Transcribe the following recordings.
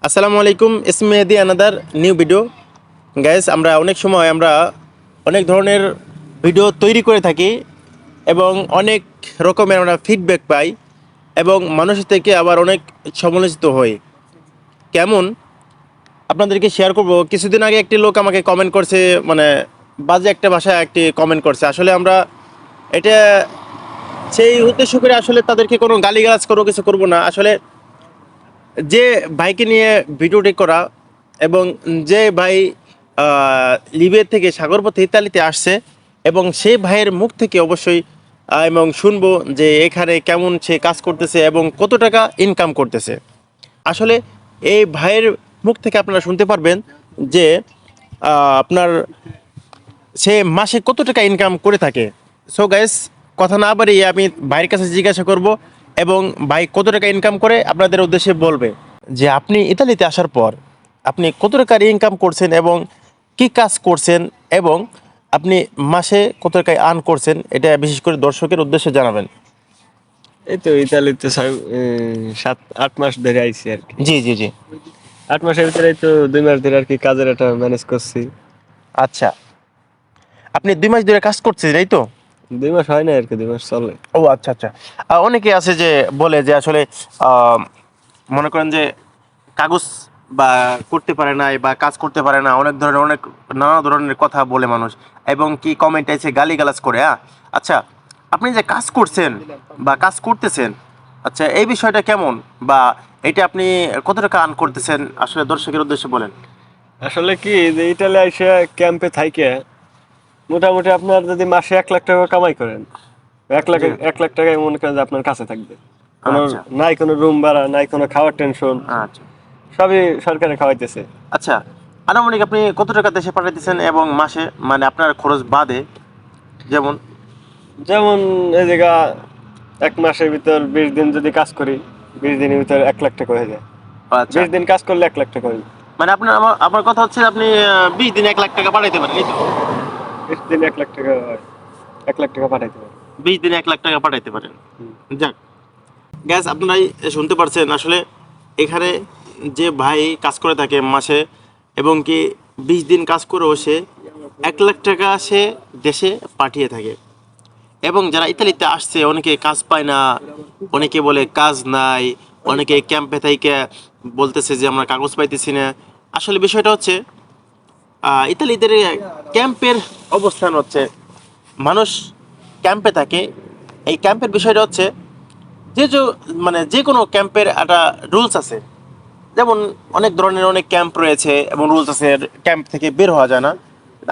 আসসালামু আলাইকুম, it's Mehedi another new video. Guys, আমরা অনেক সময় অনেক ধরনের ভিডিও তৈরি করে থাকি এবং অনেক রকমের আমরা ফিডব্যাক পাই এবং মানুষের থেকে আবার অনেক সমালোচিত হই। কেমন আপনাদেরকে শেয়ার করব। কিছুদিন আগে একটি লোক আমাকে কমেন্ট করছে, মানে বাজে একটা ভাষায় একটি কমেন্ট করছে। আসলে আমরা এটা সেই উদ্দেশ্য করে আসলে তাদেরকে কোনো গালিগালাজ কোনো কিছু করব না। আসলে যে ভাইকে নিয়ে ভিডিওটি করা এবং যে ভাই লিবিয়া থেকে সাগরপথে ইতালিতে আসছে এবং সেই ভাইয়ের মুখ থেকে অবশ্যই এবং শুনবো যে এখানে কেমন সে কাজ করতেছে এবং কত টাকা ইনকাম করতেছে। আসলে এই ভাইয়ের মুখ থেকে আপনারা শুনতে পারবেন যে আপনার সে মাসে কত টাকা ইনকাম করে থাকে। সো গাইস, কথা না বাড়িয়ে আমি ভাইয়ের কাছে জিজ্ঞাসা করব এবং ভাই কত টাকা ইনকাম করে আপনাদের উদ্দেশ্যে বলবে যে আপনি ইতালিতে আসার পর আপনি কত টাকার ইনকাম করছেন এবং কি কাজ করছেন এবং আপনি মাসে কত টাকায় আর্ন করছেন, এটা বিশেষ করে দর্শকের উদ্দেশ্যে জানাবেন। এই তো ইতালিতে 7-8 মাস ধরে আইছি আর কি। জি জি জি। 8 মাসের ভিতরে এই তো 2 মাস ধরে আর কি কাজের একটা ম্যানেজ করছি। আচ্ছা, আপনি 2 মাস ধরে কাজ করছেন, এই তো? 2 মাস হয় না আর কি, 2 মাস চলে। ও আচ্ছা আচ্ছা। অনেকে আছে যে বলে যে আসলে মনে করেন যে কাগজ বা করতে পারে না বা কাজ করতে পারে না, অনেক নানা ধরনের কথা বলে মানুষ এবং কি কমেন্ট এসে গালিগালাজ করে। আচ্ছা, আপনি যে কাজ করছেন বা কাজ করতেছেন, আচ্ছা এই বিষয়টা কেমন বা এটা আপনি কত টাকা আর্ন করতেছেন আসলে দর্শকের উদ্দেশ্যে বলেন। আসলে কি যে ইতালি আইসা ক্যাম্পে থাইকে মোটামুটি আপনার যদি মাসে 1 লাখ টাকা কামাই করেন, 1 লাখ জি। 1 লাখ টাকায় মনে করেন যে আপনার কাছে থাকবে। কোনো আচ্ছা নাই, কোনো রুম ভাড়া নাই, কোনো খাওয়ার টেনশন, আচ্ছা সবই সরকারে খাওয়াইতেছে। আচ্ছা। আনুমানিক আপনি কত টাকা দেশে পাঠাইতেছেন এবং মাসে, মানে আপনার খরচ বাদে? যেমন যেমন এই জায়গা 1 মাসের ভিতর 20 দিন যদি কাজ করি, 20 দিনের ভিতর 1 লাখ টাকা হয়ে যায়। আচ্ছা, 20 দিন কাজ করলে 1 লাখ টাকা হয়ে যায়। মানে আপনার আমার আমার কথা হচ্ছে আপনি 20 দিনে 1 লাখ টাকা পাঠাইতে পারেন, এই তো? 20 দিন 1 লাখ টাকা হয়, 1 লাখ টাকা পাঠাইতে পারে। 20 দিনে 1 লাখ টাকা পাঠাইতে পারেন। হুম। যাক, গ্যাস আপনারাই শুনতে পারছেন আসলে এখানে যে ভাই কাজ করে থাকে মাসে এবং কি 20 দিন কাজ করেও সে 1 লাখ টাকা সে দেশে পাঠিয়ে থাকে। এবং যারা ইতালিতে আসছে অনেকে কাজ পায় না, অনেকে বলে কাজ নাই, অনেকে ক্যাম্পে থেকে বলতেছে যে আমরা কাগজ পাইতেছি না। আসলে বিষয়টা হচ্ছে ইতালিদের ক্যাম্পের অবস্থান হচ্ছে মানুষ ক্যাম্পে থাকে। এই ক্যাম্পের বিষয়টা হচ্ছে যে মানে যে কোনো ক্যাম্পের একটা রুলস আছে। যেমন অনেক ধরনের অনেক ক্যাম্প রয়েছে এবং রুলস আছে, ক্যাম্প থেকে বের হওয়া যায় না।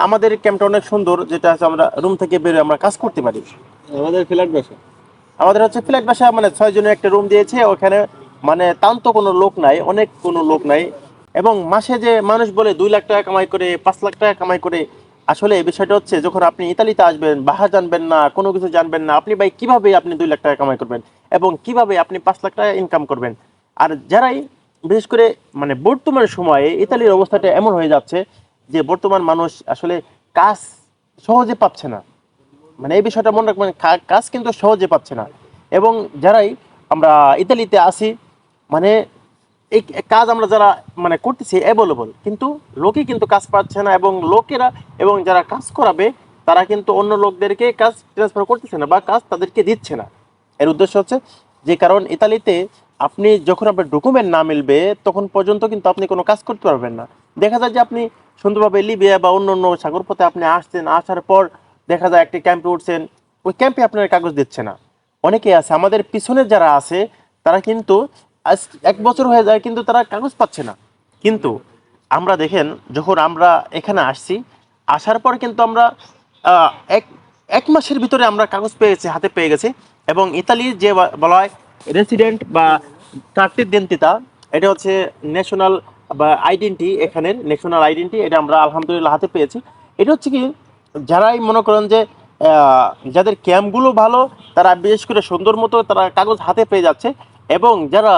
আমাদের ক্যাম্পটা অনেক সুন্দর, যেটা আছে আমরা রুম থেকে বের হয়ে আমরা কাজ করতে পারি। আমাদের ফ্ল্যাট বাসা। আমাদের হচ্ছে ফ্ল্যাট বাসা, মানে 6 জনের একটা রুম দিয়েছে ওখানে, মানে তান্ত কোনো লোক নাই, অনেক কোনো লোক নাই। এবং মাসে যে মানুষ বলে 2 লাখ টাকা কামাই করে, 5 লাখ টাকা কামাই করে, আসলে এই বিষয়টা হচ্ছে যখন আপনি ইতালিতে আসবেন, বাহা জানবেন না, কোনো কিছু জানবেন না, আপনি ভাই কিভাবে আপনি 2 লাখ টাকা কামাই করবেন এবং কিভাবে আপনি 5 লাখ টাকা ইনকাম করবেন। আর যারাই বিশেষ করে মানে বর্তমান সময়ে ইতালির অবস্থাটা এমন হয়ে যাচ্ছে যে বর্তমান মানুষ আসলে কাজ সহজে পাচ্ছে না। মানে এই বিষয়টা মনে রাখবেন, কাজ কিন্তু সহজে পাচ্ছে না। এবং যারাই আমরা ইতালিতে আসি, মানে এই কাজ আমরা যারা মানে করতেছি অ্যাভেলেবল, কিন্তু লোকে কিন্তু কাজ পাচ্ছে না এবং লোকেরা এবং যারা কাজ করাবে তারা কিন্তু অন্য লোকদেরকে কাজ ট্রান্সফার করতেছে না বা কাজ তাদেরকে দিচ্ছে না। এর উদ্দেশ্য হচ্ছে যে কারণ ইতালিতে আপনি যখন আপনার ডকুমেন্ট না মিলবে তখন পর্যন্ত কিন্তু আপনি কোনো কাজ করতে পারবেন না। দেখা যায় যে আপনি সুন্দরভাবে লিবিয়া বা অন্য অন্য সাগর পথে আপনি আসছেন, আসার পর দেখা যায় একটি ক্যাম্পে উঠছেন, ওই ক্যাম্পে আপনার কাগজ দিচ্ছে না। অনেকে আছে আমাদের পিছনে যারা আছে তারা কিন্তু আজ 1 বছর হয়ে যায় কিন্তু তারা কাগজ পাচ্ছে না। কিন্তু আমরা দেখেন যখন আমরা এখানে আসছি, আসার পর কিন্তু আমরা আহ, এক এক মাসের ভিতরে আমরা কাগজ পেয়ে গেছি, হাতে পেয়ে গেছি। এবং ইতালির যে বলা হয় রেসিডেন্ট বা কার্টির দেন্তিতা, এটা হচ্ছে ন্যাশনাল বা আইডেন্টি, এখানের ন্যাশনাল আইডেন্টি, এটা আমরা আলহামদুলিল্লাহ হাতে পেয়েছি। এটা হচ্ছে কি, যারাই মনে করেন যে যাদের ক্যাম্পগুলো ভালো, তারা বিশেষ করে সুন্দর মতো তারা কাগজ হাতে পেয়ে যাচ্ছে। এবং যারা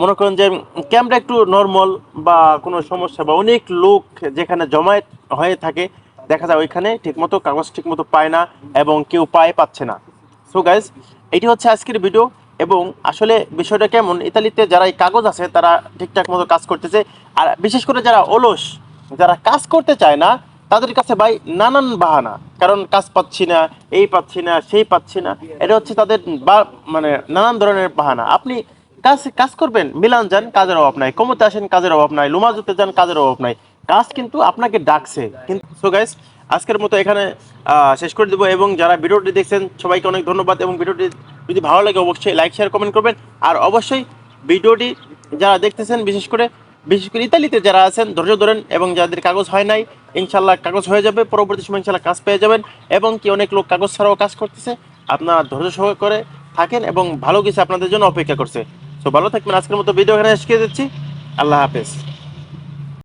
মনে করেন যে ক্যাম্পটা একটু নর্মাল বা কোনো সমস্যা বা অনেক লোক যেখানে জমায়েত হয়ে থাকে, দেখা যায় ওইখানে ঠিকমতো কাগজ ঠিকমতো পায় না এবং কেউ পাচ্ছে না। সো গাইজ, এটি হচ্ছে আজকের ভিডিও এবং আসলে বিষয়টা কেমন, ইতালিতে যারা এই কাগজ আছে তারা ঠিকঠাক মতো কাজ করতেছে, আর বিশেষ করে যারা অলস, যারা কাজ করতে চায় না, তাদের কাছে ভাই নানান বাহানা, কারণ কাজ পাচ্ছি না, এই পাচ্ছি না, সেই পাচ্ছি না, এটা হচ্ছে তাদের মানে নানান ধরনের বাহানা। আপনি কাজ কাজ করবেন, মিলান যান, কাজের অভাব নাই, কমতে আসেন, কাজের অভাব নাই, লুমাজুতে যান, কাজের অভাব নাই, কাজ কিন্তু আপনাকে ডাকছে। কিন্তু সো গাইস, আজকের মতো এখানে শেষ করে দেবো, এবং যারা ভিডিওটি দেখছেন সবাইকে অনেক ধন্যবাদ, এবং ভিডিওটি যদি ভালো লাগে অবশ্যই লাইক শেয়ার কমেন্ট করবেন। আর অবশ্যই ভিডিওটি যারা দেখতেছেন, বিশেষ করে ইতালিতে যারা আছেন, ধৈর্য ধরেন, এবং যাদের কাগজ হয় নাই, ইনশাল্লাহ কাগজ হয়ে যাবে, পরবর্তী সময় ইনশাল্লাহ কাজ পেয়ে যাবেন। এবং কি অনেক লোক কাগজ ছাড়াও কাজ করতেছে, আপনারা ধৈর্য সহকারে থাকেন, এবং ভালো কিছু আপনাদের জন্য অপেক্ষা করছে। তো ভালো থাকবেন। আজকের মতো ভিডিও এখানে শেষ করে দিচ্ছি। আল্লাহ হাফেজ।